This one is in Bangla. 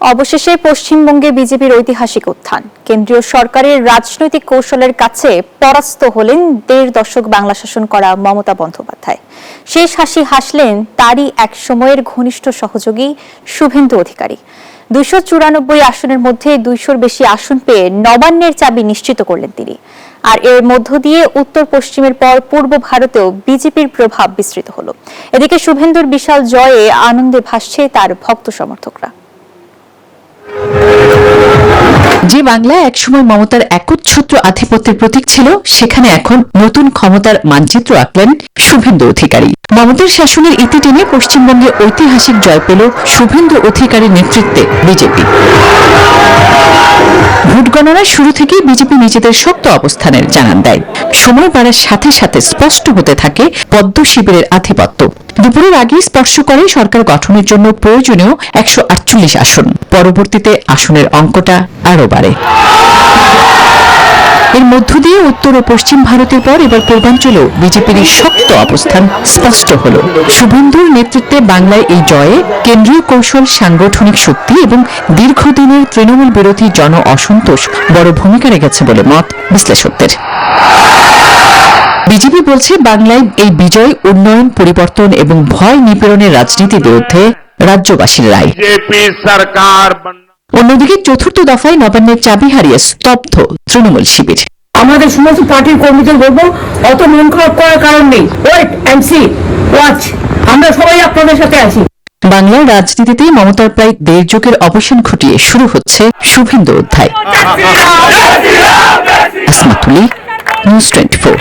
অবশেষে পশ্চিমবঙ্গে বিজেপির ঐতিহাসিক উত্থান। কেন্দ্রীয় সরকারের রাজনৈতিক কৌশলের কাছে পরাস্ত হলেন ১.৫ দশক বাংলা শাসন করা মমতা বন্দ্যোপাধ্যায়। শেষ হাসি হাসলেন তারই এক সময়ের ঘনিষ্ঠ সহযোগী শুভেন্দু অধিকারী। ২৯৪ আসনের মধ্যে ২০০-র বেশি আসন পেয়ে নবান্নের চাবি নিশ্চিত করলেন তিনি। আর এর মধ্য দিয়ে উত্তর পশ্চিমের পর পূর্ব ভারতেও বিজেপির প্রভাব বিস্তৃত হলো। এদিকে শুভেন্দুর বিশাল জয়ে আনন্দে ভাসছে তার ভক্ত সমর্থকরা। যে বাংলা একসময় মমতার একচ্ছত্র আধিপত্যের প্রতীক ছিল, সেখানে এখন নতুন ক্ষমতার মানচিত্র আঁকলেন শুভেন্দু অধিকারী। মমতার শাসনের ইতি টেনে পশ্চিমবঙ্গে ঐতিহাসিক জয় পেল শুভেন্দু অধিকারীর নেতৃত্বে বিজেপি। ভোট গণনার শুরু থেকেই বিজেপি নিজেদের শক্ত অবস্থানের জানান দেয়। সময় বাড়ার সাথে সাথে স্পষ্ট হতে থাকে পদ্ম শিবিরের আধিপত্য। দুপুরের আগেই স্পর্শ করে সরকার গঠনের জন্য প্রয়োজনীয় ১৪৮ আসন। পরবর্তীতে আসনের অঙ্কটা আরও বাড়ে। এর মধ্য দিয়ে উত্তর ও পশ্চিম ভারতের পর এবার পূর্বাঞ্চলেও বিজেপির শক্ত অবস্থান স্পষ্ট হল। শুভেন্দুর নেতৃত্বে বাংলায় এই জয়ে কেন্দ্রীয় কৌশল, সাংগঠনিক শক্তি এবং দীর্ঘদিনের তৃণমূল বিরোধী জন অসন্তোষ বড় ভূমিকা রেখেছে বলে মত বিশ্লেষকদের। বিজেপি বলছে, বাংলায় এই বিজয় উন্নয়ন, পরিবর্তন এবং ভয় নিপীড়নের রাজনীতির বিরুদ্ধে রাজ্যবাসীর রায়। অন্যদিকে চতুর্থ দফায় নবান্নের চাবি হারিয়ে স্তব্ধ তৃণমূল শিবির। আমাদের সমস্ত পার্টির কর্মীদের বলবো, অত মন খারাপ করার কারণ নেই। ওয়েট এন্ড সি, ওয়াচ, আমরা সবাই আপনাদের সাথে আছি। বাংলার রাজনীতিতে মমতার প্রায় ১.৫ যুগের অবসান ঘটিয়ে শুরু হচ্ছে শুভেন্দু অধ্যায়। আসমাতুলি, নিউজ 24।